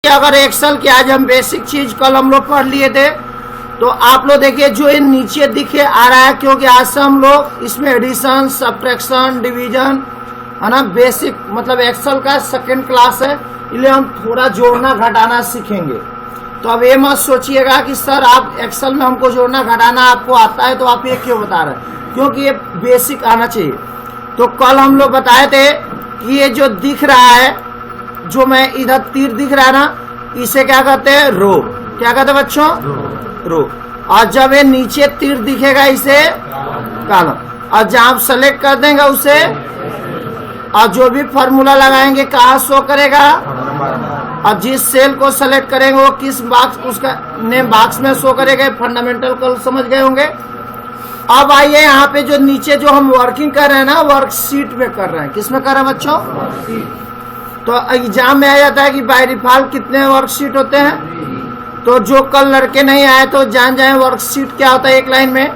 देखिए अगर एक्सेल की आज हम बेसिक चीज कल हम लोग पढ़ लिए थे, तो आप लोग देखिए जो ये नीचे दिखे आ रहा है, क्योंकि आज से हम लोग इसमें एडिशन, सब्ट्रैक्शन, डिवीजन है ना, बेसिक मतलब एक्सेल का सेकंड क्लास है, इसलिए हम थोड़ा जोड़ना घटाना सीखेंगे। तो अब ये मत सोचिएगा कि सर आप एक्सेल में हमको जोड़ना घटाना आपको आता है तो आप ये क्यों बता रहे हैं, क्योंकि ये बेसिक आना चाहिए। तो कल हम लोग बताए थे कि ये जो दिख रहा है, जो मैं इधर तीर दिख रहा है ना, इसे क्या कहते हैं, रो। क्या कहते हैं बच्चों, रो। और जब ये नीचे तीर दिखेगा इसे कॉलम। और जब आप सेलेक्ट कर देंगे उसे, और जो भी फॉर्मूला लगाएंगे कहाँ शो करेगा, और जिस सेल को सेलेक्ट करेंगे वो किस बॉक्स, उसका नेम बॉक्स में शो करेगा। फंडामेंटल कल समझ गए होंगे। अब आइए यहाँ पे जो नीचे जो हम वर्किंग कर रहे हैं ना, वर्कशीट में कर रहे हैं। किस में कर रहे हैं बच्चों, तो एग्जाम में आ जाता है कि बाय डिफॉल्ट कितने वर्कशीट होते हैं। तो जो कल लड़के नहीं आए तो जान जाए वर्कशीट क्या होता है एक लाइन में,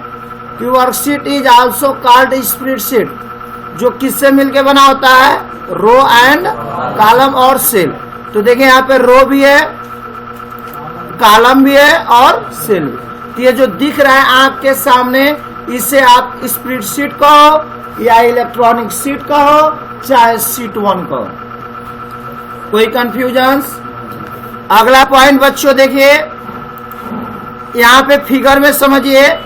कि worksheet is also called spreadsheet, जो किससे मिलके बना होता है, रो एंड कॉलम और सेल। तो देखिए यहाँ पे रो भी है, कॉलम भी है और सेल भी। तो ये जो दिख रहा है आंख के सामने, इसे आप स्प्रेडशीट कहो या इलेक्ट्रॉनिक शीट कहो, चाहे शीट 1 कहो। कोई कंफ्यूजन। अगला पॉइंट बच्चों देखिए, यहाँ पे फिगर में समझिए,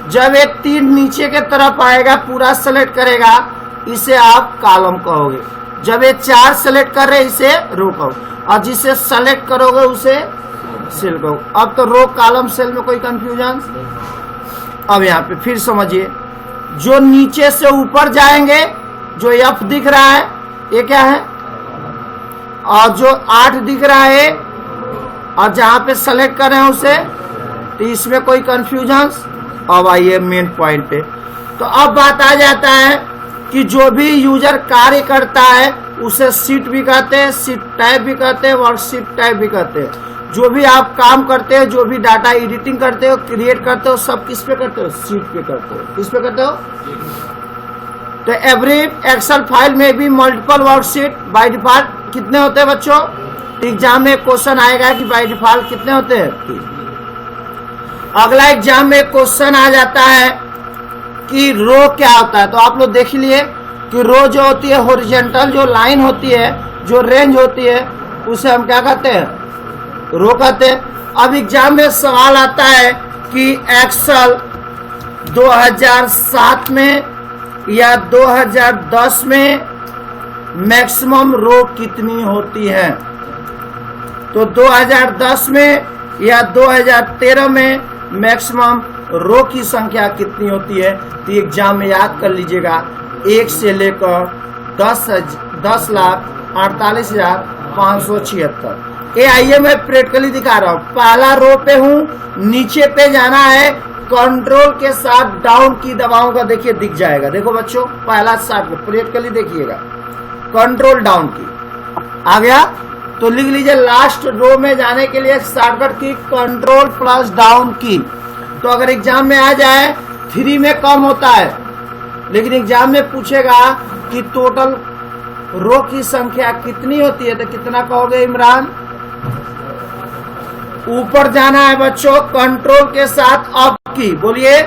जब एक तीर नीचे के तरफ आएगा पूरा सेलेक्ट करेगा, इसे आप कॉलम कहोगे। जब ये 4 सेलेक्ट कर रहे इसे रो कहो, और जिसे सेलेक्ट करोगे उसे सेल कहो। अब तो रो, कॉलम, सेल में कोई कंफ्यूजन। अब यहाँ पे फिर समझिए, जो नीचे से ऊपर जाएंगे, जो F दिख रहा है ये क्या है, और जो 8 दिख रहा है, और जहां पे सेलेक्ट कर रहे हैं उसे, तो इसमें कोई कंफ्यूजन। अब आइए मेन पॉइंट पे। तो अब बात आ जाता है कि जो भी यूजर कार्य करता है उसे शीट भी कहते हैं, शीट टाइप भी कहते हैं, वर्कशीट टाइप भी कहते हैं। जो भी आप काम करते हो, जो भी डाटा एडिटिंग करते हो, क्रिएट करते हो, सब किस पे करते हो, शीट पे करते हो। किस पे करते हो, तो एवरी एक्सेल फाइल में भी मल्टीपल वर्कशीट बाय डिफॉल्ट कितने होते हैं बच्चों, एग्जाम में क्वेश्चन आएगा कि बाय डिफॉल्ट कितने होते हैं। अगला एग्जाम में क्वेश्चन आ जाता है कि रो क्या होता है। तो आप लोग देख लिए कि रो जो होती है हॉरिजॉन्टल, जो लाइन होती है, जो रेंज होती है, उसे हम क्या कहते हैं, रो कहते हैं। अब एग्जाम में सवाल आता है कि एक्सेल 2007 में या 2010 में मैक्सिमम रो कितनी होती है। तो 2010 में या 2013 में मैक्सिमम रो की संख्या कितनी होती है। तो एग्जाम में याद कर लीजिएगा, 1 से लेकर 10,48,576। ये आइए मैं प्रैक्टिकली दिखा रहा हूँ। पहला रो पे हूँ, नीचे पे जाना है, कंट्रोल के साथ डाउन की दबाऊंगा, देखिए दिख जाएगा। देखो बच्चों, पहला शॉर्ट प्रैक्टिकली देखिएगा, कंट्रोल डाउन की आ गया। तो लिख लीजिए लास्ट रो में जाने के लिए शॉर्टकट की कंट्रोल प्लस डाउन की। तो अगर एग्जाम में आ जाए 3 में कम होता है, लेकिन एग्जाम में पूछेगा कि टोटल रो की संख्या कितनी होती है, तो कितना कहोगे इमरान। ऊपर जाना है बच्चों, कंट्रोल के साथ अप की, बोलिए।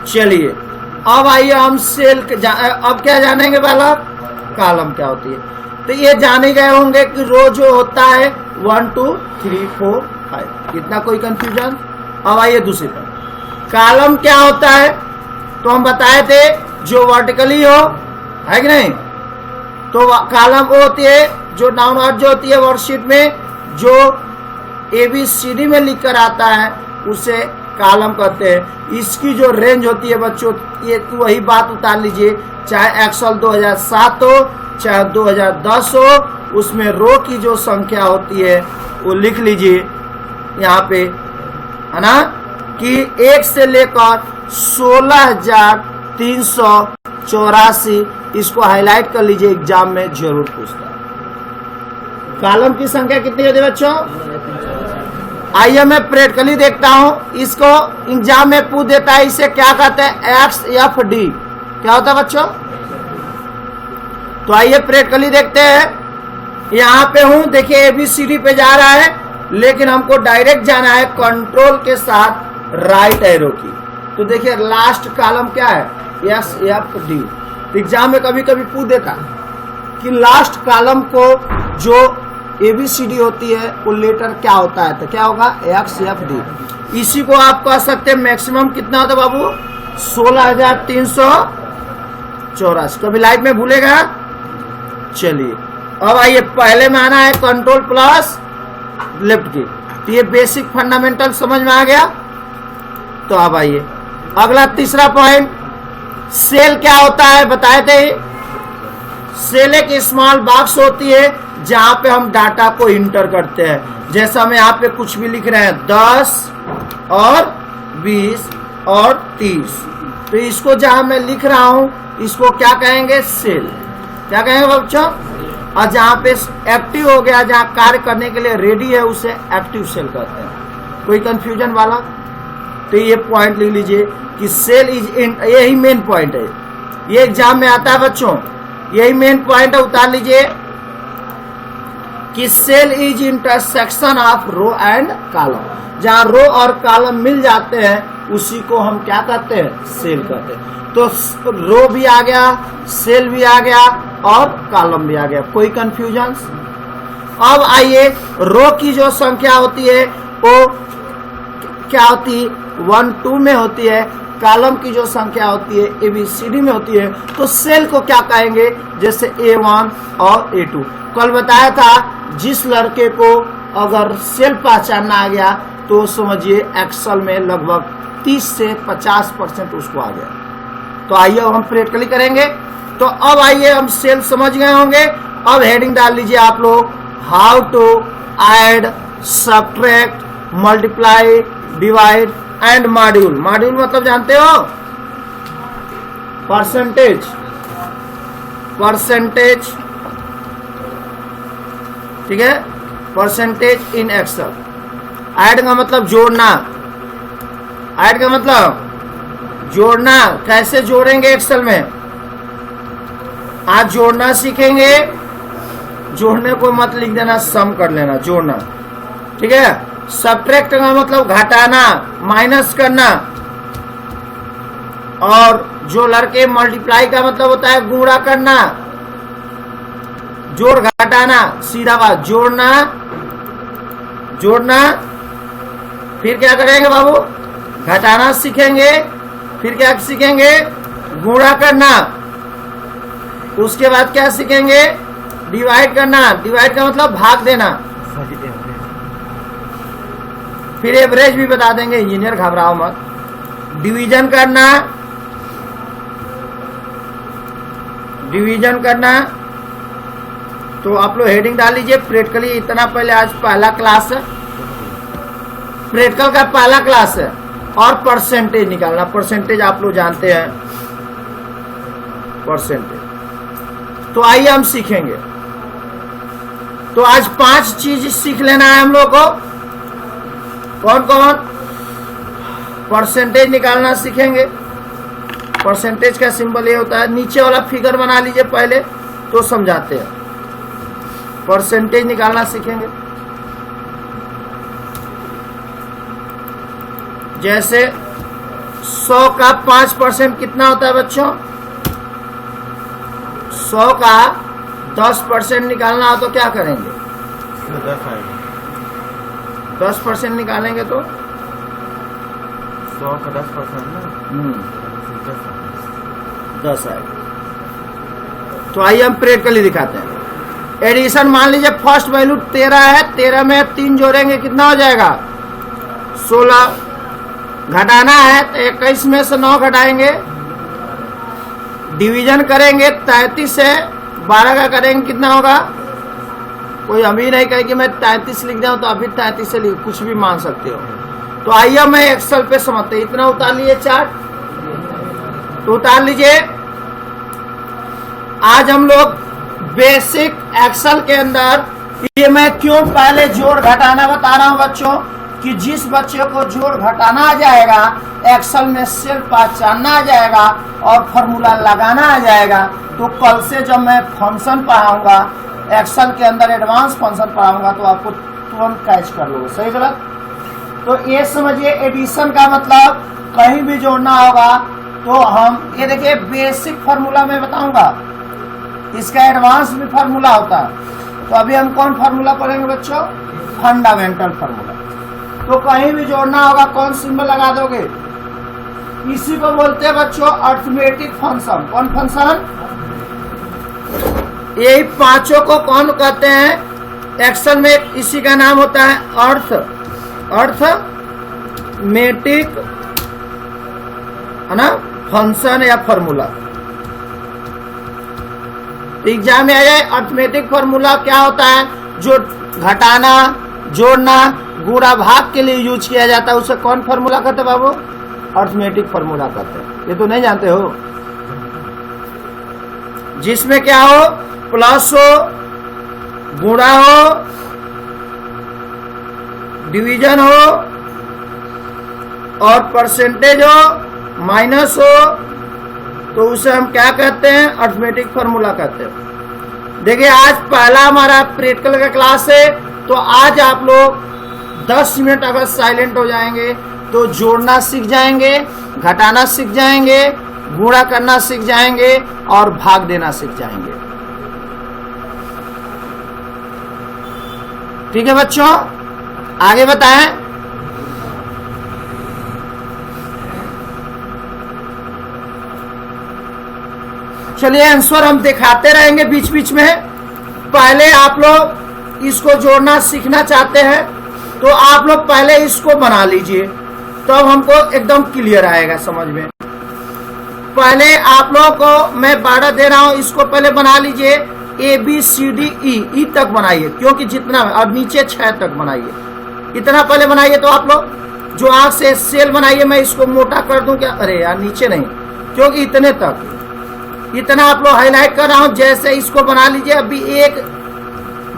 चलिए अब आइए हम सेल अब क्या जानेंगे, पहला कॉलम क्या होती है। तो ये जाने गए होंगे कि रो जो होता है 1 2 3 4 5, इतना कोई कंफ्यूजन। अब आइए दूसरी पर, कॉलम क्या होता है। तो हम बताए थे जो वर्टिकली हो, है कि नहीं। तो कॉलम वो होती है जो डाउन वर्ड जो होती है वर्कशीट में, जो ABCD में लिख कर आता है उसे कॉलम कहते हैं। इसकी जो रेंज होती है बच्चों, ये वही बात उतार लीजिए, चाहे एक्सेल 2007 हो चाहे 2010 हो, उसमें रो की जो संख्या होती है वो लिख लीजिए यहाँ पे, है ना, कि 1 से लेकर 16,384। इसको हाईलाइट कर लीजिए, एग्जाम में जरूर पूछता है। कॉलम की संख्या कितनी होती है बच्चों। आइए मैं प्रैक्टिकली देखता हूं, इसको एग्जाम में पूछ देता है, इसे क्या कहते हैं, XFD क्या होता है बच्चों। तो आइए प्रैक्टिकली देखते हैं। यहाँ पे हूं, देखिए एबीसीडी पे जा रहा है, लेकिन हमको डायरेक्ट जाना है कंट्रोल के साथ राइट एरो की। तो देखिए लास्ट कॉलम क्या है, एस एफ डी। एग्जाम में कभी कभी पूछ देता कि लास्ट कॉलम को जो एबीसीडी होती है वो लेटर क्या होता है, तो क्या होगा, एक्स एफ डी। इसी को आप कह सकते हैं मैक्सिमम कितना होता है बाबू, 16,384। कभी लाइफ में भूलेगा। चलिए अब आइए, पहले में आना है कंट्रोल प्लस लेफ्ट की। तो ये बेसिक फंडामेंटल समझ में आ गया। तो अब आइए अगला तीसरा पॉइंट, सेल क्या होता है बताए थे। सेल एक स्मॉल बॉक्स होती है जहां पे हम डाटा को इंटर करते हैं। जैसा हम यहाँ पे कुछ भी लिख रहे हैं 10 और 20 और 30, तो इसको जहां मैं लिख रहा हूं इसको क्या कहेंगे, सेल। क्या कहेंगे बच्चों, और जहां पे एक्टिव हो गया, जहां कार्य करने के लिए रेडी है, उसे एक्टिव सेल कहते हैं। कोई कंफ्यूजन वाला, तो ये पॉइंट लिख लीजिए कि सेल इज, यही मेन पॉइंट है, ये एग्जाम में आता है बच्चों, यही मेन पॉइंट है, उतार लीजिए कि cell is intersection of row and column. जहां रो और कॉलम मिल जाते हैं उसी को हम क्या कहते हैं, सेल कहते हैं। तो रो भी आ गया, सेल भी आ गया और कॉलम भी आ गया। कोई कंफ्यूजन। अब आइए, रो की जो संख्या होती है वो क्या होती है, 1 2 में होती है। कॉलम की जो संख्या होती है एबीसीडी में होती है। तो सेल को क्या कहेंगे, जैसे A1 और A2। कल बताया था, जिस लड़के को अगर सेल पहचानना आ गया तो समझिए एक्सेल में लगभग 30 से 50% उसको आ गया। तो आइए हम प्रैक्टिकली करेंगे। तो अब आइए, हम सेल समझ गए होंगे। अब हेडिंग डाल लीजिए आप लोग, how to add, subtract, multiply, divide and module. Module मतलब जानते हो, परसेंटेज। परसेंटेज, ठीक है, परसेंटेज इन एक्सेल। ऐड का मतलब जोड़ना, ऐड का मतलब जोड़ना। कैसे जोड़ेंगे एक्सेल में, आज जोड़ना सीखेंगे। जोड़ने को मत लिख देना, सम कर लेना, जोड़ना, ठीक है। सब्ट्रैक्ट का मतलब घटाना, माइनस करना। और जो लड़के मल्टीप्लाई का मतलब होता है गुणा करना, जोड़ घटाना, सीधा बात, जोड़ना जोड़ना। फिर क्या करेंगे बाबू, घटाना सीखेंगे। फिर क्या सीखेंगे, गुणा करना। उसके बाद क्या सीखेंगे, डिवाइड करना। डिवाइड का मतलब भाग देना। फिर एवरेज भी बता देंगे, इंजीनियर घबराओ मत। डिवीजन करना, डिवीजन करना। तो आप लोग हेडिंग डाल लीजिए प्रैक्टिकली। इतना पहले, आज पहला क्लास है, प्रैक्टिकल का पहला क्लास है। और परसेंटेज निकालना, परसेंटेज आप लोग जानते हैं, परसेंटेज। तो आइए हम सीखेंगे। तो आज 5 चीज सीख लेना है हम लोग को। कौन कौन, परसेंटेज निकालना सीखेंगे। परसेंटेज का सिंबल ये होता है, नीचे वाला फिगर बना लीजिए पहले, तो समझाते हैं। परसेंटेज निकालना सीखेंगे। जैसे 100 का 5% कितना होता है बच्चों, 100 का 10% निकालना हो तो क्या करेंगे, 10% निकालेंगे तो 100 का 10% ना, 10 आएगा। तो आइए हम प्रैक्टिकली दिखाते हैं। एडिशन मान लीजिए फर्स्ट वैल्यू 13 है, 13 में 3 जोड़ेंगे कितना हो जाएगा, 16। घटाना है तो 21 में से 9 घटाएंगे। डिवीजन करेंगे 33 से 12 का करेंगे, कितना होगा। कोई अभी नहीं कहे कि मैं 33 लिख जाऊं, तो अभी 33 से लिख, कुछ भी मान सकते हो। तो आइए मैं एक्सेल पे समझते हैं। इतना उतार लीजिए चार्ट, तो उतार लीजिए। आज हम लोग बेसिक एक्सेल के अंदर, ये मैं क्यों पहले जोड़ घटाना बता रहा हूं बच्चों, कि जिस बच्चे को जोड़ घटाना आ जाएगा, एक्सेल में सेल पहचानना आ जाएगा और फॉर्मूला लगाना आ जाएगा, तो कल से जब मैं फंक्शन पढ़ाऊंगा एक्सेल के अंदर एडवांस फंक्शन पढ़ाऊंगा तो आपको तुरंत कैच कर लोगे। सही गलत? तो ये समझिए एडिशन का मतलब कहीं भी जोड़ना होगा तो हम ये देखिए बेसिक फार्मूला में बताऊंगा, इसका एडवांस भी फार्मूला होता है। तो अभी हम कौन फार्मूला पढ़ेंगे बच्चों? Fundamental formula. तो कहीं भी जोड़ना होगा कौन सिंबल लगा दोगे? इसी को बोलते हैं बच्चों अर्थमेटिक फंक्शन। कौन फंक्शन? यही पांचों को कौन कहते हैं? एक्सेल में इसी का नाम होता है अर्थमेटिक, है ना, फंक्शन या फॉर्मूला। एग्जाम में आ जाए अर्थमेटिक फॉर्मूला क्या होता है? जो घटाना, जोड़ना, गुणा, भाग के लिए यूज किया जाता है उसे कौन फॉर्मूला कहते हैं बाबू? अर्थमेटिक फॉर्मूला कहते हैं। ये तो नहीं जानते हो? जिसमें क्या हो? प्लस हो, गुणा हो, डिवीजन हो और परसेंटेज हो, माइनस हो, तो उसे हम क्या कहते हैं? अर्थमेटिक फॉर्मूला कहते हैं। देखिए आज पहला हमारा प्रैक्टिकल का क्लास है, तो आज आप लोग 10 मिनट अगर साइलेंट हो जाएंगे तो जोड़ना सीख जाएंगे, घटाना सीख जाएंगे, गुणा करना सीख जाएंगे और भाग देना सीख जाएंगे। ठीक है बच्चों, आगे बताएं। चलिए आंसर हम दिखाते रहेंगे बीच बीच में। पहले आप लोग इसको जोड़ना सीखना चाहते हैं तो आप लोग पहले इसको बना लीजिए, तब तो हमको एकदम क्लियर आएगा समझ में। पहले आप लोगों को मैं 12 दे रहा हूं, इसको पहले बना लीजिए। ABCDE तक बनाइए, क्योंकि जितना, और नीचे 6 तक बनाइए। इतना पहले बनाइए। तो आप लोग जो आंख से सेल बनाइए, मैं इसको मोटा कर दूं क्या? अरे यार नीचे नहीं, क्योंकि इतने तक, इतना आप लोग हाईलाइट कर रहा हूं। जैसे इसको बना लीजिए, अभी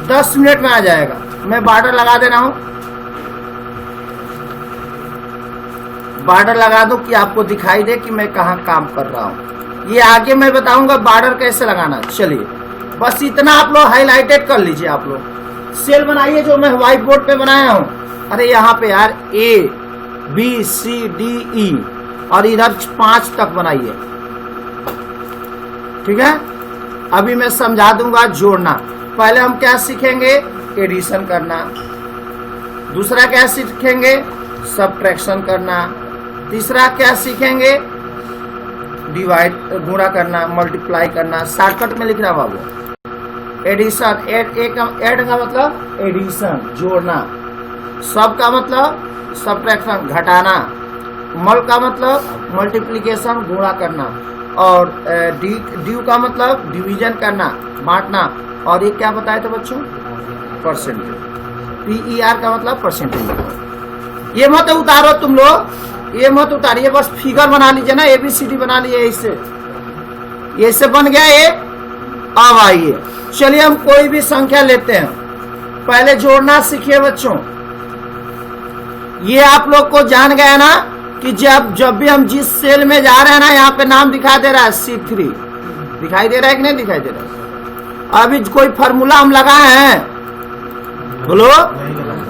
10 मिनट में आ जाएगा। मैं बॉर्डर लगा दे रहा हूं, बॉर्डर लगा दूं कि आपको दिखाई दे कि मैं कहां काम कर रहा हूं। ये आगे मैं बताऊंगा बॉर्डर कैसे लगाना। चलिए बस इतना आप लोग हाईलाइटेड कर लीजिए। आप लोग सेल बनाइए जो मैं व्हाइट बोर्ड पे बनाया हूं। अरे यहाँ पे यार ABCDE और इधर 5 तक बनाइए। ठीक है, अभी मैं समझा दूंगा जोड़ना। पहले हम क्या सीखेंगे? एडिशन करना। दूसरा क्या सीखेंगे? सब्ट्रैक्शन करना। तीसरा क्या सीखेंगे? डिवाइड, गुणा करना, मल्टीप्लाई करना। शॉर्टकट में लिखना बाबू। एडिशन, ऐड का मतलब एडिशन, जोड़ना। सब का मतलब सब्ट्रैक्शन, घटाना। मल का मतलब मल्टीप्लिकेशन, गुणा करना। और ड्यू का मतलब डिवीजन करना, बांटना। और ये क्या बताए थे बच्चों? परसेंटेज। PER का मतलब परसेंटेज। ये मत उतारो तुम लोग, ये मत उतारिए, बस फिगर बना लीजिए ना। ABCD बना लिए, इससे बन गया ये। अब आइए, चलिए हम कोई भी संख्या लेते हैं। पहले जोड़ना सीखिए बच्चों। ये आप लोग को जान गया ना कि जब भी हम जिस सेल में जा रहे हैं ना, यहाँ पे नाम दिखाई दे रहा है C3, दिखाई दे रहा है कि नहीं दिखाई दे रहा है? अभी कोई फार्मूला हम लगाए हैं? बोलो,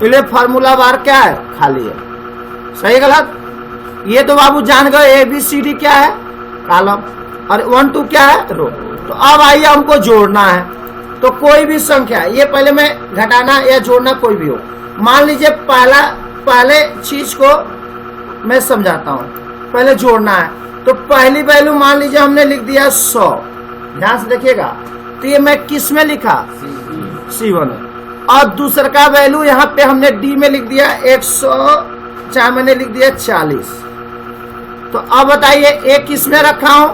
पहले फार्मूला बार क्या है? खाली है। सही गलत? ये तो बाबू जान गए। ABCD क्या है? कॉलम। और 1 2 क्या है? रो। तो अब आइए हमको जोड़ना है। तो कोई भी संख्या, ये पहले मैं घटाना या जोड़ना कोई भी हो। मान लीजिए पहले चीज को मैं समझाता हूं। पहले जोड़ना है तो पहली वैल्यू मान लीजिए हमने लिख दिया 100। ध्यान से देखिएगा, तो ये मैं किस में लिखा? C1 में। और दूसरा का वैल्यू यहाँ पे हमने D में लिख दिया 100, चाहे मैंने लिख दिया 40। तो अब बताइए एक किस में रखा हूं?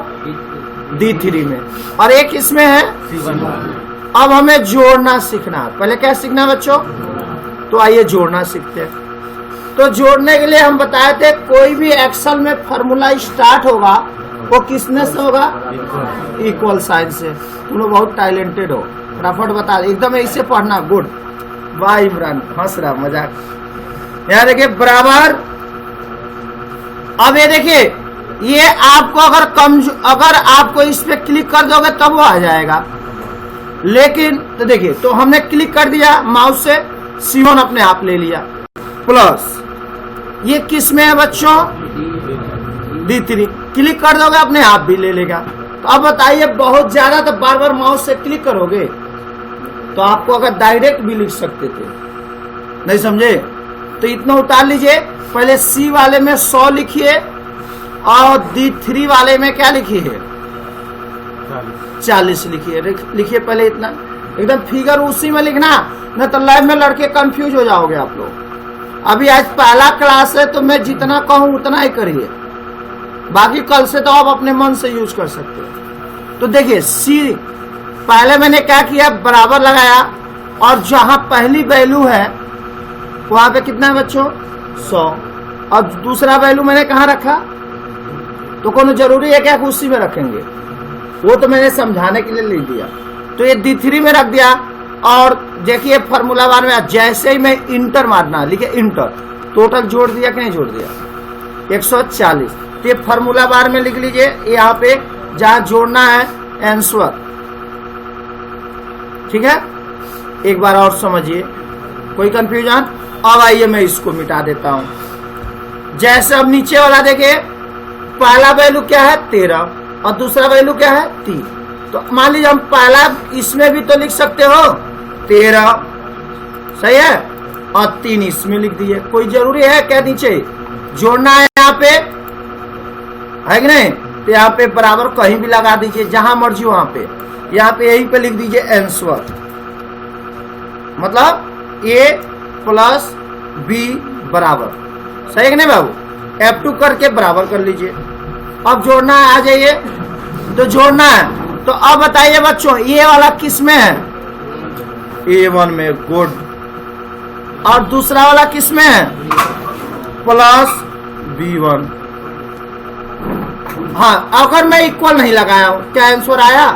D3 में, और एक किस में है? C1 में। अब हमें जोड़ना सीखना है। पहले क्या सीखना बच्चों? तो आइए जोड़ना सीखते हैं। तो जोड़ने के लिए हम बताए थे कोई भी एक्सेल में फार्मूला स्टार्ट होगा वो किसने से होगा? इक्वल साइन से। तुम लोग बहुत टैलेंटेड हो, फटाफट बता, एकदम ऐसे पढ़ना। गुड, वाह इमरान, हंस रहा, मजाक। यहाँ देखिए बराबर। अब ये देखिए, ये आपको अगर आपको इस पे क्लिक कर दोगे तब वो आ जाएगा। लेकिन तो देखिए, तो हमने क्लिक कर दिया माउस से, C1 अपने आप ले लिया, प्लस ये किस में है बच्चों, D3, क्लिक कर दोगे अपने आप भी ले लेगा। तो अब बताइए, बहुत ज्यादा तो बार बार माउस से क्लिक करोगे, तो आपको अगर डायरेक्ट भी लिख सकते थे, नहीं समझे, तो इतना उतार लीजिए। पहले C वाले में 100 लिखिए और D3 वाले में क्या लिखिए, 40 लिखिए। लिखिए पहले इतना, एकदम फिगर उसी में लिखना, न तो लाइव में लड़के कंफ्यूज हो जाओगे आप लोग। अभी आज पहला क्लास है तो मैं जितना कहूं उतना ही करिए, बाकी कल से तो आप अपने मन से यूज कर सकते हो। तो देखिए C पहले मैंने क्या किया, बराबर लगाया, और जहां पहली वैल्यू है वहां पे कितना है बच्चों, 100, और दूसरा वैल्यू मैंने कहां रखा, तो कोनो जरूरी है क्या उसी में रखेंगे, वो तो मैंने समझाने के लिए लिख दिया। तो ये D3 में रख दिया, और देखिए फॉर्मूला बार में जैसे ही मैं इंटर मारना, लिखे इंटर, टोटल जोड़ दिया कि नहीं जोड़ दिया, 140। तो ये फॉर्मूला बार में लिख लीजिए, यहाँ पे जहां जोड़ना है आंसर, ठीक है। एक बार और समझिए, कोई कंफ्यूजन। अब आइए मैं इसको मिटा देता हूं। जैसे अब नीचे वाला देखिए, पहला वैल्यू क्या है 13 और दूसरा वैल्यू क्या है 3, तो मान लीजिए हम पहला इसमें भी तो लिख सकते हो 13, सही है, और 3 इसमें लिख दिए। कोई जरूरी है क्या नीचे जोड़ना है, यहाँ पे है कि नहीं, तो यहाँ पे बराबर कहीं भी लगा दीजिए, जहां मर्जी वहां पे, यहाँ पे यहीं पे लिख दीजिए आंसर, मतलब A प्लस B बराबर, सही है कि नहीं बाबू, F2 करके बराबर कर लीजिए। अब जोड़ना है, आ जाइए, तो जोड़ना है। तो अब बताइए बच्चों, ये वाला किस में है, A1 में, गुड, और दूसरा वाला किस में है, प्लस B1। हाँ, अगर मैं इक्वल नहीं लगाया हूं, क्या आंसर आया,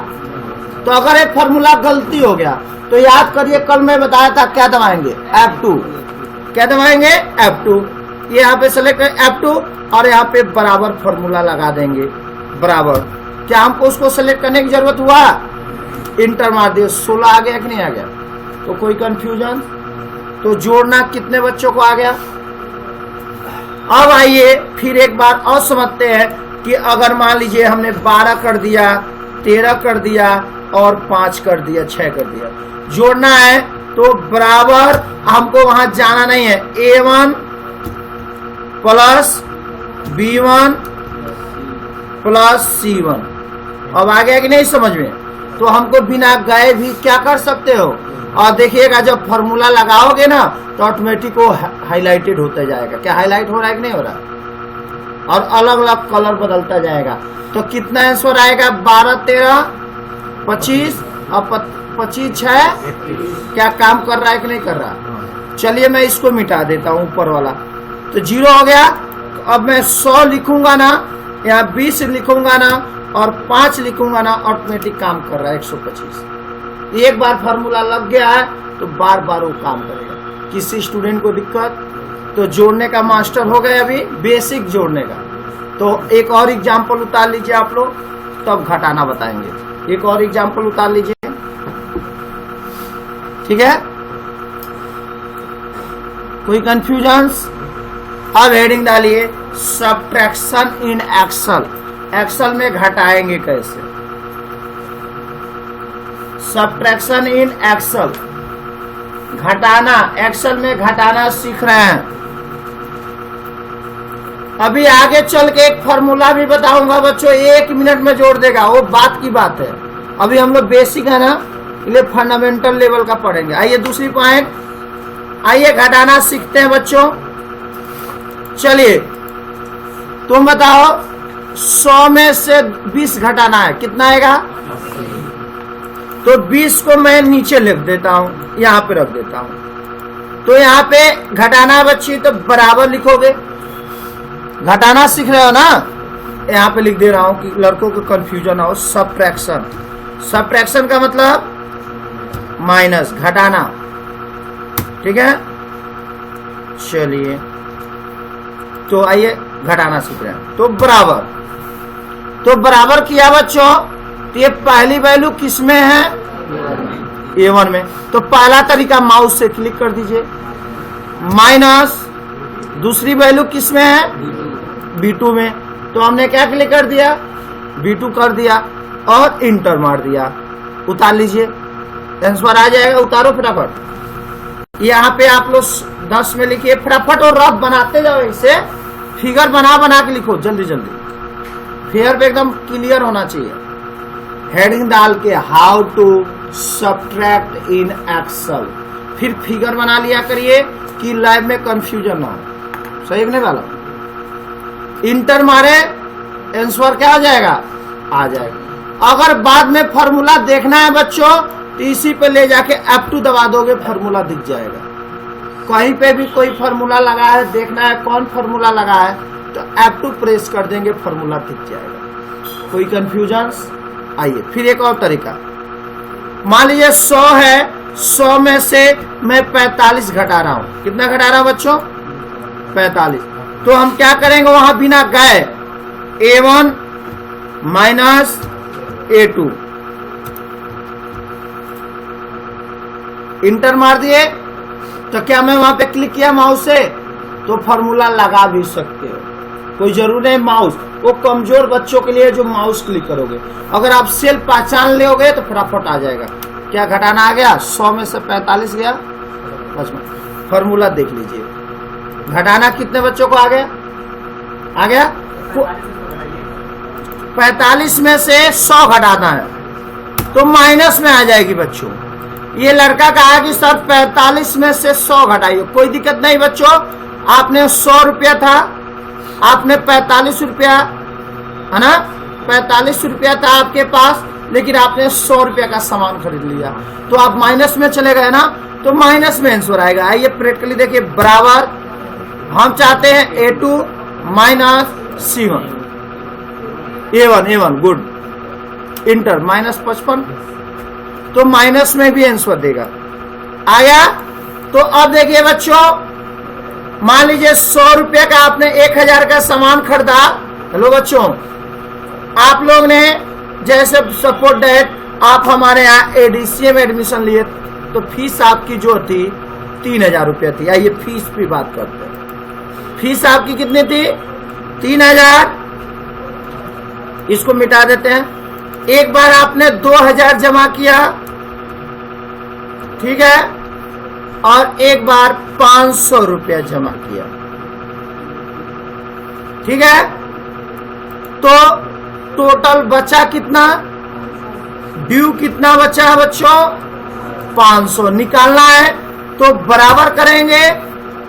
तो अगर एक फॉर्मूला गलती हो गया तो याद करिए, कल मैं बताया था क्या दबाएंगे, F2, क्या दबाएंगे, F2, ये यहाँ पे सेलेक्ट F2, और यहाँ पे बराबर फॉर्मूला लगा देंगे, बराबर। क्या हमको उसको सेलेक्ट करने की जरूरत हुआ, इंटर मार दिए, 16 आ गया कि नहीं आ गया, तो कोई कंफ्यूजन। तो जोड़ना कितने बच्चों को आ गया। अब आइए फिर एक बार और समझते हैं कि अगर मान लीजिए हमने 12 कर दिया, 13 कर दिया और 5 कर दिया, 6 कर दिया, जोड़ना है, तो बराबर हमको वहां जाना नहीं है, A1 plus B1 plus C1। अब आ गया कि नहीं समझ में, तो हमको बिना गए भी क्या कर सकते हो, और देखिएगा जब फॉर्मूला लगाओगे ना तो ऑटोमेटिक वो हाईलाइटेड होता जाएगा। क्या हाईलाइट हो रहा है कि नहीं हो रहा, और अलग अलग कलर बदलता जाएगा। तो कितना आंसर आएगा, 12 13 25 और 25 6, क्या काम कर रहा है कि नहीं कर रहा। चलिए मैं इसको मिटा देता हूं, ऊपर वाला तो 0 हो गया। अब मैं 100 लिखूंगा ना, यहाँ 20 लिखूंगा ना, और 5 लिखूंगा ना, ऑटोमेटिक काम कर रहा है 125। एक बार फार्मूला लग गया है तो बार बार वो काम करेगा। किसी स्टूडेंट को दिक्कत, तो जोड़ने का मास्टर हो गया अभी, बेसिक जोड़ने का। तो एक और एग्जाम्पल उतार लीजिए आप लोग, तब घटाना बताएंगे। एक और एग्जाम्पल उतार लीजिए, ठीक है, कोई कंफ्यूजन्स। अब हेडिंग डालिए, सब्ट्रैक्शन इन एक्सेल। एक्सेल में घटाएंगे कैसे, सब्ट्रैक्शन इन एक्सेल, घटाना, एक्सेल में घटाना सीख रहे हैं। अभी आगे चल के एक फॉर्मूला भी बताऊंगा बच्चों, 1 मिनट में जोड़ देगा, वो बात की बात है। अभी हम लोग बेसिक है ना, इसलिए फंडामेंटल लेवल का पढ़ेंगे। आइए दूसरी पॉइंट, आइए घटाना सीखते हैं बच्चों। चलिए तुम बताओ, 100 में से 20 घटाना है, कितना आएगा। तो 20 को मैं नीचे लिख देता हूं, यहां पे रख देता हूं। तो यहां पे घटाना है बच्ची, तो बराबर लिखोगे। घटाना सीख रहे हो ना, यहां पे लिख दे रहा हूं कि लड़कों को कंफ्यूजन हो। सब्ट्रैक्शन, सब्ट्रैक्शन का मतलब माइनस, घटाना, ठीक है। चलिए तो आइए घटाना सीख रहे हैं। तो बराबर, तो बराबर किया बच्चों, तो ये पहली वैल्यू किसमें है, A1 में। तो पहला तरीका माउस से क्लिक कर दीजिए, माइनस दूसरी वैल्यू किस में है, B2 में। तो हमने क्या क्लिक कर दिया, B2 कर दिया और इंटर मार दिया। उतार लीजिए, आंसर आ जाएगा। उतारो फटाफट। यहाँ पे आप लोग 10 में लिखिए फटाफट और रफ बनाते जाओ, इसे फिगर बना बना के लिखो जल्दी जल्दी। फिगर पे एकदम क्लियर होना चाहिए। हेडिंग डाल के how to subtract in Excel, फिर फिगर बना लिया करिए कि लाइव में कंफ्यूजन ना हो। सही नहीं वाला, इंटर मारे आंसर क्या हो जाएगा, आ जाएगा। अगर बाद में फॉर्मूला देखना है बच्चों तो इसी पे ले जाके F2 दबा दोगे, फॉर्मूला दिख जाएगा। कहीं पे भी कोई फॉर्मूला लगा है, देखना है कौन फॉर्मूला लगा है, तो F2 प्रेस कर देंगे, फॉर्मूला दिख जाएगा। कोई कंफ्यूजन? आइए फिर एक और तरीका। मान लीजिए 100 है, 100 में से मैं 45 घटा रहा हूं। कितना घटा रहा हूं बच्चों, 45। तो हम क्या करेंगे, वहां बिना गए A1 माइनस A2 इंटर मार दिए। तो क्या मैं वहां पे क्लिक किया माउस से, तो फॉर्मूला लगा भी सकते हो, कोई जरूरी नहीं। माउस वो कमजोर बच्चों के लिए जो माउस क्लिक करोगे, अगर आप सेल पहचान लोगे तो फटाफट आ जाएगा। क्या घटाना आ गया, 100 में से 45 गया, फॉर्मूला देख लीजिए। घटाना कितने बच्चों को आ गया, आ गया 45 में से 100 घटाना है तो माइनस में आ जाएगी बच्चों। ये लड़का कहा कि सर 45 में से 100 घटाइए, कोई दिक्कत नहीं बच्चों। आपने 100 रुपया था, आपने 45 रुपया, है ना, 45 रुपया था आपके पास, लेकिन आपने 100 रुपया का सामान खरीद लिया, तो आप माइनस में चले गए ना, तो माइनस में आंसर आएगा। आइए प्रैक्टिकली देखिए, बराबर हम चाहते हैं A2 minus C1, A1 good, inter minus 55, तो माइनस में भी आंसर देगा। आया? तो अब देखिए बच्चों, मान लीजिए 100 रुपये का आपने 1000 का सामान खरीदा। हेलो बच्चों, आप लोग ने जैसे सपोर्ट डेट आप हमारे यहाँ ADCA में एडमिशन लिए, तो फीस आपकी जो थी 3000 रुपया थी। आइए फीस की बात करते हैं। फीस आपकी कितनी थी, 3000। इसको मिटा देते हैं। एक बार आपने 2000 जमा किया, ठीक है, और एक बार 500 रुपया जमा किया, ठीक है। तो टोटल बचा कितना, ड्यू कितना बचा है बच्चों, 500 निकालना है। तो बराबर करेंगे,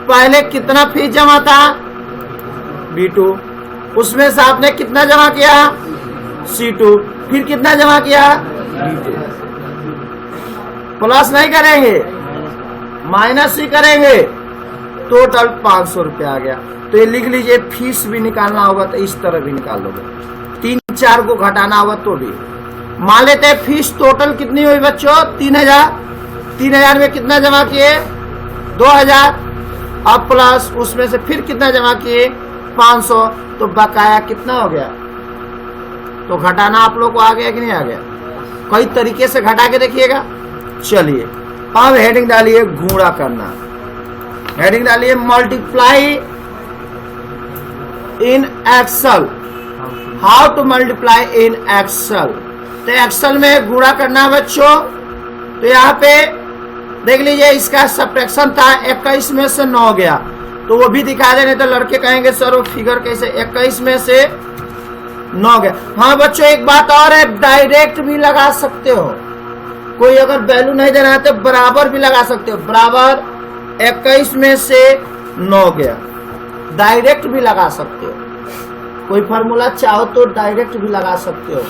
पहले कितना फीस जमा था, B2, उसमें से आपने कितना जमा किया, C2, फिर कितना जमा किया, B2। प्लस नहीं करेंगे, माइनस ही करेंगे। टोटल 500 रुपया आ गया। तो ये लिख लीजिए, फीस भी निकालना होगा तो इस तरह भी निकाल लोगे, 3-4 को घटाना होगा तो भी। मान लेते हैं फीस टोटल कितनी हुई बच्चों, 3000। 3000 में कितना जमा किए, 2000, अब प्लस उसमें से फिर कितना जमा किए, 500, तो बकाया कितना हो गया। तो घटाना आप लोग को आ गया कि नहीं आ गया, कई तरीके से घटा के देखिएगा। चलिए अब हेडिंग डालिए, गुणा करना। हेडिंग डालिए, multiply in Excel, how to multiply in Excel. तो एक्सेल में गुणा करना बच्चों। तो यहाँ पे देख लीजिए, इसका सब्ट्रैक्शन था, 21 में से 9 गया, तो वो भी दिखा देने। तो लड़के कहेंगे सर वो फिगर कैसे, 21 में से 9 गया। हाँ बच्चों, एक बात और है, डायरेक्ट भी लगा सकते हो। कोई अगर वैल्यू नहीं देना है तो बराबर भी लगा सकते हो। बराबर 21 में से 9 गया, डायरेक्ट भी लगा सकते हो। कोई फॉर्मूला चाहो तो डायरेक्ट भी लगा सकते हो,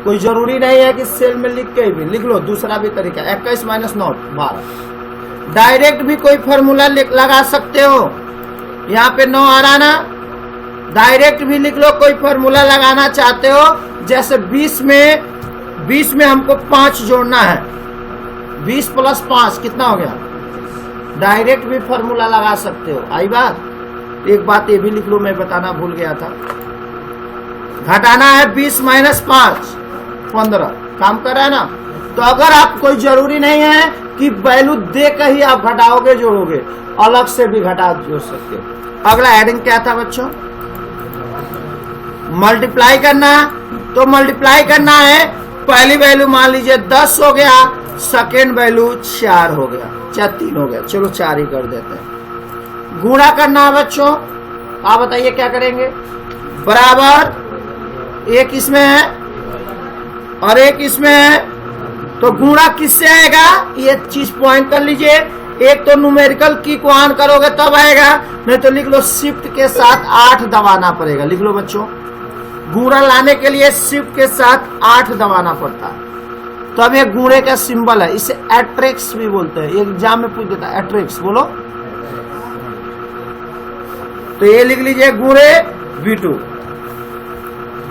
कोई जरूरी नहीं है कि सेल में लिख के भी लिख लो। दूसरा भी तरीका, 21 माइनस 9 12, डायरेक्ट भी कोई फॉर्मूला लगा सकते हो। यहाँ पे 9 आ रहा ना, डायरेक्ट भी लिख लो। कोई फॉर्मूला लगाना चाहते हो, जैसे 20 में हमको 5 जोड़ना है, 20 प्लस 5 कितना हो गया, डायरेक्ट भी फॉर्मूला लगा सकते हो। आई बात। एक बात ये भी लिख लो, मैं बताना भूल गया था। घटाना है 20 माइनस 5 15, काम कर रहा है ना, तो अगर आप कोई जरूरी नहीं है कि वैल्यू दे कर ही आप घटाओगे जोड़ोगे, अलग से भी घटा जोड़ सकते हो। अगला एडिंग क्या था बच्चों? मल्टीप्लाई करना। तो मल्टीप्लाई करना है, पहली वैल्यू मान लीजिए 10 हो गया, सेकेंड वैल्यू 4 हो गया, 3 हो गया, चलो 4 ही कर देते हैं। गुणा करना है बच्चों, आप बताइए क्या करेंगे? बराबर एक इसमें है और एक इसमें है, तो गुणा किससे आएगा? ये चीज पॉइंट कर लीजिए। एक तो न्यूमेरिकल की को ऑन करोगे तब आएगा, नहीं तो लिख लो शिफ्ट के साथ 8 दबाना पड़ेगा। लिख लो बच्चों, गुणा लाने के लिए शिफ्ट के साथ 8 दबाना पड़ता है। तो अब ये गुणे का सिंबल है, इसे एट्रिक्स भी बोलते हैं, एग्जाम में पूछ देता है एट्रिक्स, बोलो। तो ये लिख लीजिए गुणे V2,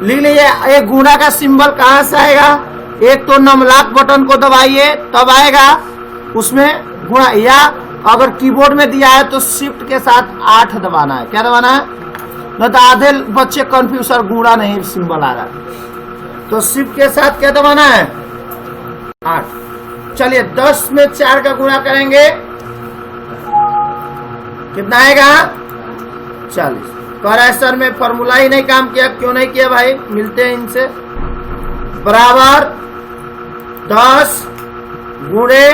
लिख लीजिए। ये गुणा का सिंबल कहां से आएगा? एक तो नमलाक बटन को दबाइए तब आएगा उसमें गुणा, या अगर कीबोर्ड में दिया है तो शिफ्ट के साथ 8 दबाना है। क्या दबाना है? न तो आधे बच्चे कंफ्यूज, सर गुणा नहीं सिंबल आ रहा है, तो शिफ्ट के साथ क्या दबाना है? 8। चलिए 10 में 4 का गुणा करेंगे, कितना आएगा? 40। कह रहा है सर मैं फॉर्मूला ही नहीं काम किया। क्यों नहीं किया भाई? मिलते हैं इनसे। बराबर 10 गुणे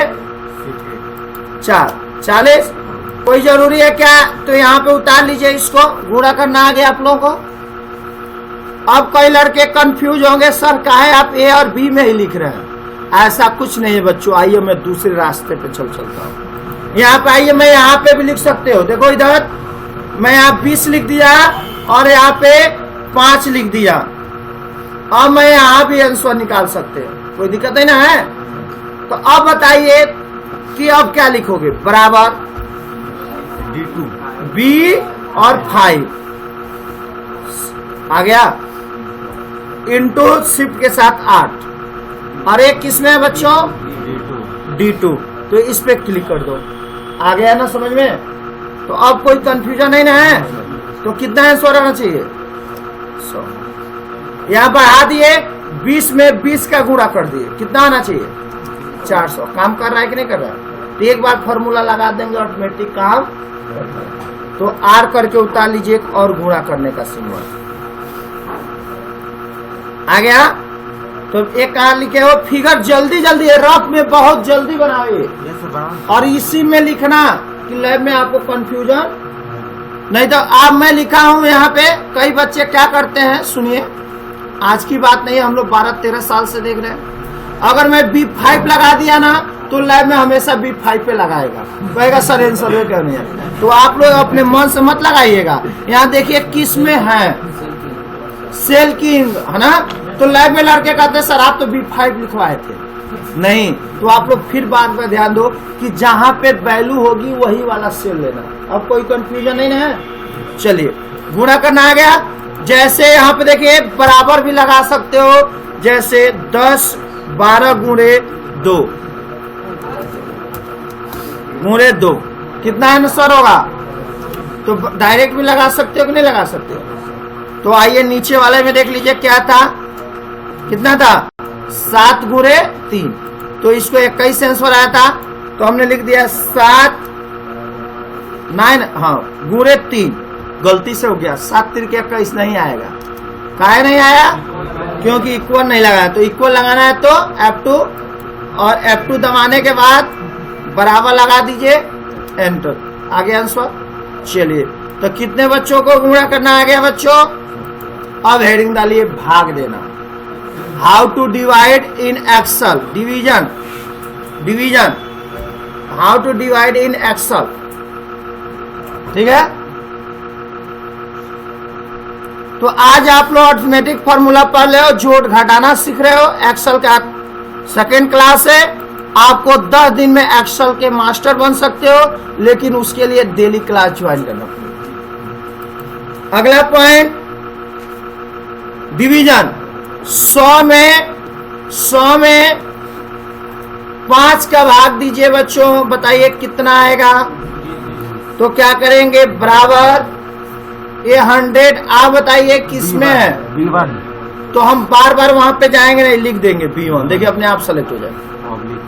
4, 40। कोई जरूरी है क्या? तो यहाँ पे उतार लीजिए, इसको गुणा करना आ गया आप लोगों को। अब कई लड़के कंफ्यूज होंगे, सर काहे आप ए और बी में ही लिख रहे हैं? ऐसा कुछ नहीं है बच्चों, आइए मैं दूसरे रास्ते पे चलता हूँ। यहाँ पे आइए, मैं यहाँ पे भी लिख सकते हो। देखो इधर मैं यहाँ 20 लिख दिया और यहाँ पे 5 लिख दिया। अब मैं यहाँ भी आंसर निकाल सकते हो, कोई दिक्कत नहीं ना है। तो अब बताइए कि अब क्या लिखोगे? बराबर D2 B और 5 आ गया, इंटू शिफ्ट के साथ 8, और एक किसमें है बच्चों? D2। तो इस पे क्लिक कर दो, आ गया ना समझ में? तो अब कोई कंफ्यूजन नहीं ना है। तो कितना आंसर आना चाहिए? 100। यहाँ बढ़ा दिए, 20 में 20 का गुणा कर दिए, कितना आना चाहिए? 400। काम कर रहा है कि नहीं कर रहा है? तो एक बार फॉर्मूला लगा देंगे, ऑटोमेटिक काम। तो आर करके उतार लीजिए और गुणा करने का सिंबल आ गया। तो एक आर लिखे हो, फिगर जल्दी जल्दी रफ में बहुत जल्दी बनाइए, और इसी में लिखना कि लैब में आपको कंफ्यूजन नहीं। तो अब मैं लिखा हूं यहाँ पे, कई बच्चे क्या करते हैं, सुनिए, आज की बात नहीं, हम लोग 12-13 साल से देख रहे हैं। अगर मैं B5 लगा दिया ना तो लैब में हमेशा B5 पे लगाएगा, कहेगा सर आंसर क्यों नहीं है? तो आप लोग अपने मन से मत लगाइएगा। यहाँ देखिए किस में है, सेल किंग है ना। तो लैब में लड़के कहते सर आप तो B5 लिखवाए थे, नहीं। तो आप लोग फिर बात पर ध्यान दो कि जहां पे वैल्यू होगी वही वाला सेल लेना। अब कोई कंफ्यूजन नहीं है। चलिए गुणा करना आ गया। जैसे यहाँ पे देखिए बराबर भी लगा सकते हो, जैसे 10 12 गुणे 2 गुणे 2 कितना आंसर होगा? तो डायरेक्ट भी लगा सकते हो कि नहीं लगा सकते हो? तो आइए नीचे वाले में देख लीजिए क्या था, कितना था? 7 गुणे 3। तो इसको 21 आंसर आया था, तो हमने लिख दिया 7 9 हाँ गुणे 3। गलती से हो गया, 7 3 के 21 नहीं आएगा। काहे नहीं आया? क्योंकि इक्वल नहीं लगाया। तो इक्वल लगाना है तो F2, और F2 दबाने के बाद बराबर लगा दीजिए, एंटर, आ गया आंसर। चलिए तो कितने बच्चों को गुणा करना आ गया बच्चों? अब हेडिंग डालिए भाग देना। How to divide in Excel, division, division, how to divide in Excel, ठीक है। तो आज आप लोग अर्थमेटिक फॉर्मूला पढ़ रहे हो, जोड़ घटाना सीख रहे हो। एक्सेल का सेकेंड क्लास है, आपको 10 दिन में एक्सेल के मास्टर बन सकते हो, लेकिन उसके लिए डेली क्लास ज्वाइन करना पड़ेगा। अगला पॉइंट डिवीजन। 100 में 5 का भाग दीजिए बच्चों, बताइए कितना आएगा? तो क्या करेंगे? बराबर ये 100, आप बताइए किसमें है? B1। तो हम बार बार वहां पे जाएंगे नहीं, लिख देंगे B1। देखिए अपने आप सेलेक्ट हो जाए। ऑब्लिक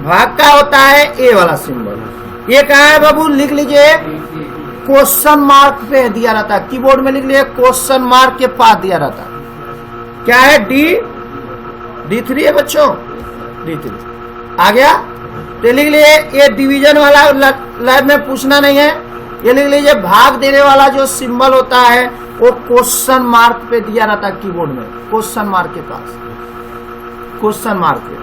भाग का होता है ए वाला सिंबल। ये कहा है बाबू, लिख लीजिए क्वेश्चन मार्क पे दिया रहता है, कीबोर्ड में लिख लीजिए क्वेश्चन मार्क के पास दिया रहता है। क्या है? D3 है बच्चों, D3 आ गया। तो लिख लीजिए, ये डिवीजन वाला लाइन में पूछना नहीं है, ये लिख लीजिए भाग देने वाला जो सिंबल होता है वो क्वेश्चन मार्क पे दिया रहता है कीबोर्ड में, क्वेश्चन मार्क के पास, क्वेश्चन मार्क पे।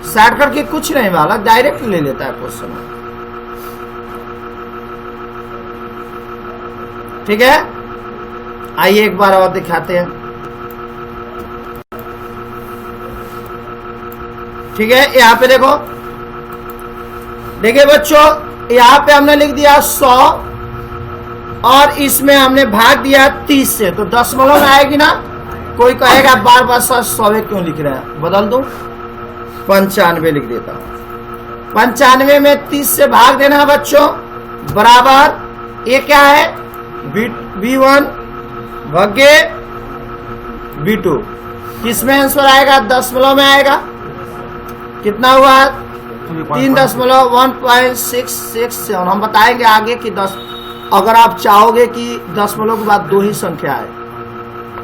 शॉर्ट करके कुछ नहीं वाला, डायरेक्ट ले लेता है क्वेश्चन मार्क। ठीक है, आइए एक बार और दिखाते हैं। ठीक है, यहां पे देखो, देखिए बच्चों, यहां पे हमने लिख दिया 100 और इसमें हमने भाग दिया 30 से, तो दशमलव में आएगी ना। कोई कहेगा बार बार सर 100 क्यों लिख रहे हैं, बदल दो 95 लिख देता हूं। 95 में 30 से भाग देना है बच्चों, बराबर ये क्या है B1 भागे B2। किसमें आंसर आएगा? दशमलव में आएगा। कितना हुआ? 3.166। हम बताएंगे आगे कि 10, अगर आप चाहोगे कि दशमलव के बाद 2 ही संख्या है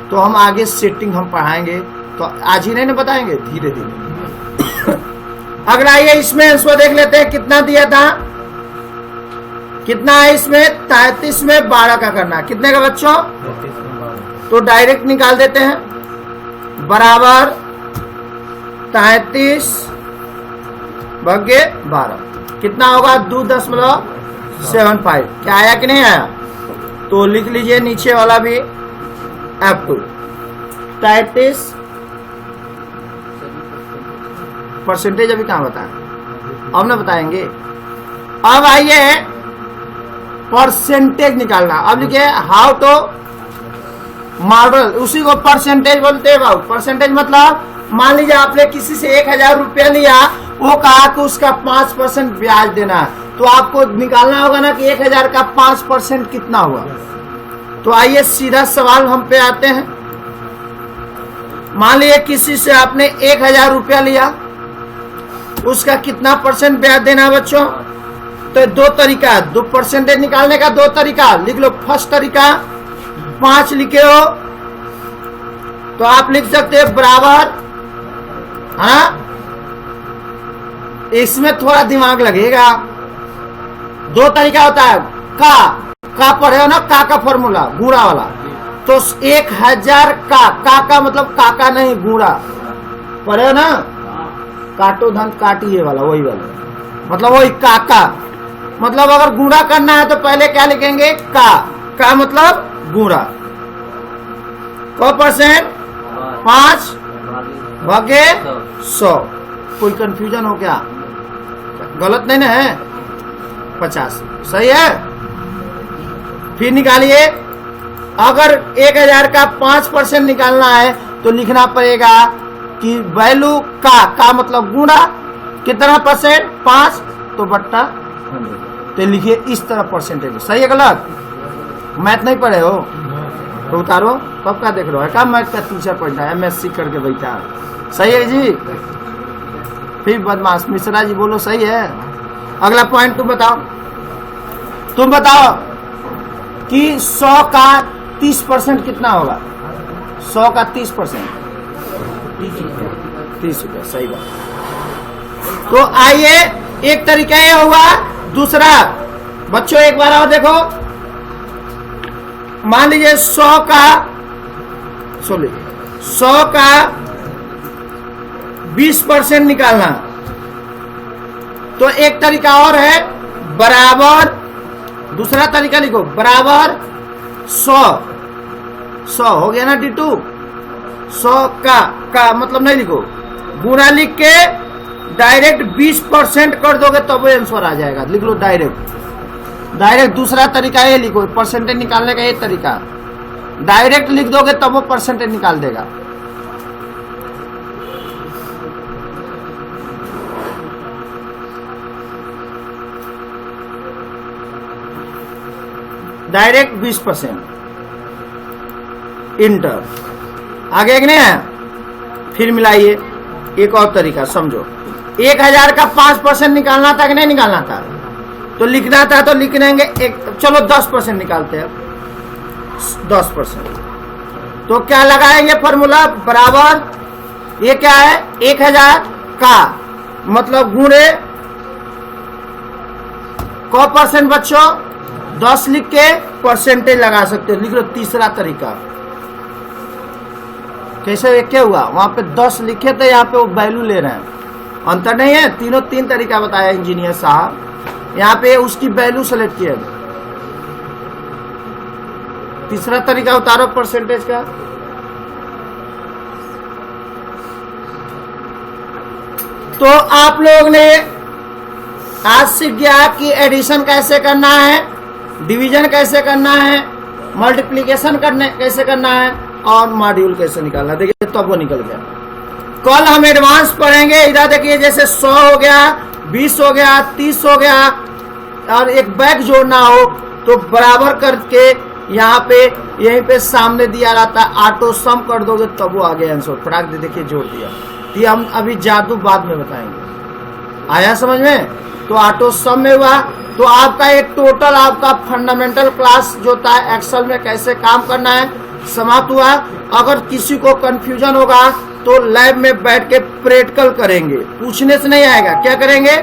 तो हम आगे सेटिंग हम पढ़ाएंगे, तो आज ही नहीं ना बताएंगे, धीरे धीरे। अगला आइए इसमें आंसर देख लेते हैं, कितना दिया था, कितना है इसमें? 33 में 12 का करना है। कितने का बच्चों? तो डायरेक्ट निकाल देते हैं, बराबर 33 भागे 12 कितना होगा? 2.75। क्या आया कि नहीं आया? तो लिख लीजिए नीचे वाला भी F2। 33 परसेंटेज अभी कहां बताएं, अब ना बताएंगे। अब आइए परसेंटेज निकालना। अब लिखिए हाउ टू मॉडल, उसी को परसेंटेज बोलते हैं बाबू। परसेंटेज मतलब मान लीजिए आपने किसी से 1000 रुपया लिया, वो कहा कि उसका 5% ब्याज देना है, तो आपको निकालना होगा ना कि 1000 का 5% कितना हुआ। तो आइए सीधा सवाल हम पे आते हैं। मान लीजिए किसी से आपने 1000 रुपया लिया, उसका कितना परसेंट ब्याज देना है बच्चों? तो 2 तरीका, 2 परसेंटेज निकालने का 2 तरीका लिख लो। फर्स्ट तरीका 5 लिखे हो तो आप लिख सकते हैं बराबर, हाँ इसमें थोड़ा दिमाग लगेगा। 2 तरीका होता है, का पढ़े हो ना, का फॉर्मूला गुणा वाला। तो 1000 का मतलब काका नहीं गुणा, पढ़े हो ना, काटो धन काटिए वाला, वही वाला, मतलब वही काका। मतलब अगर गुणा करना है तो पहले क्या लिखेंगे? का मतलब गुणा। को परसेंट? 5 भागे 100। कोई कंफ्यूजन हो क्या? गलत नहीं ना है? 50 सही है। फिर निकालिए, अगर 1000 का 5% निकालना है तो लिखना पड़ेगा कि वैल्यू का मतलब गुणा कितना परसेंट? 5 तो बट्टा 100। तो लिखिए इस तरह परसेंटेज। सही है गलत? मैथ नहीं पढ़े हो तो उतारो, कब का देख रहे हो? क्या मैथ का टीचर पढ़ना है, MSc करके बैठा। सही है जी? फिर बदमाश मिश्रा जी बोलो सही है। अगला पॉइंट तुम बताओ, तुम बताओ कि 100 का 30% कितना होगा? 100 का 30% 30 रुपया। सही बात। तो आइए एक तरीका ये हुआ। दूसरा बच्चों एक बार और देखो, मान लीजिए 100 का 20% निकालना, तो एक तरीका और है, बराबर, दूसरा तरीका लिखो, बराबर 100 हो गया ना D2। 100 का मतलब नहीं लिखो, गुणा लिख के डायरेक्ट 20% कर दोगे तब वो आंसर आ जाएगा। लिख लो डायरेक्ट दूसरा तरीका ये लिखो, परसेंटेज निकालने का ये तरीका, डायरेक्ट लिख दोगे तब वो परसेंटेज निकाल देगा। Direct 20% inter. आगे कि नहीं है? फिर मिलाइए। एक और तरीका समझो, 1000 का 5% निकालना था कि नहीं निकालना था? तो लिखना था तो लिख लेंगे चलो 10% निकालते हैं, 10%। तो क्या लगाएंगे फॉर्मूला? बराबर ये क्या है, 1000 का मतलब गुणे क परसेंट बच्चों 10 लिख के परसेंटेज लगा सकते हो। लिख लो तीसरा तरीका। कैसे क्या हुआ? वहां पे 10 लिखे थे, यहाँ पे वो वैल्यू ले रहे हैं। अंतर नहीं है, तीनों तीन तरीका बताया इंजीनियर साहब। यहाँ पे उसकी वैल्यू सेलेक्ट किया। तीसरा तरीका उतारो परसेंटेज का। तो आप लोग ने आज सीख गया कि एडिशन कैसे करना है, डिवीजन कैसे करना है, मल्टीप्लिकेशन कैसे करना है और मॉड्यूल कैसे निकालना। देखिए तब वो निकल गया। कल हम एडवांस पढ़ेंगे। इधर देखिए जैसे 100 हो गया, 20 हो गया, 30 हो गया और एक बैक जोड़ना हो तो बराबर करके यहाँ पे यहीं पे सामने दिया रहता है, ऑटो सम कर दोगे तब वो आ गया आंसर। फटाक दे देखिए जोड़ दिया। ये हम अभी जादू बाद में बताएंगे। आया समझ में? तो ऑटो सम में हुआ। तो आपका एक टोटल आपका फंडामेंटल क्लास जो था एक्सेल में कैसे काम करना है समाप्त हुआ। अगर किसी को कंफ्यूजन होगा तो लैब में बैठ के प्रैक्टिकल करेंगे, पूछने से नहीं आएगा। क्या करेंगे?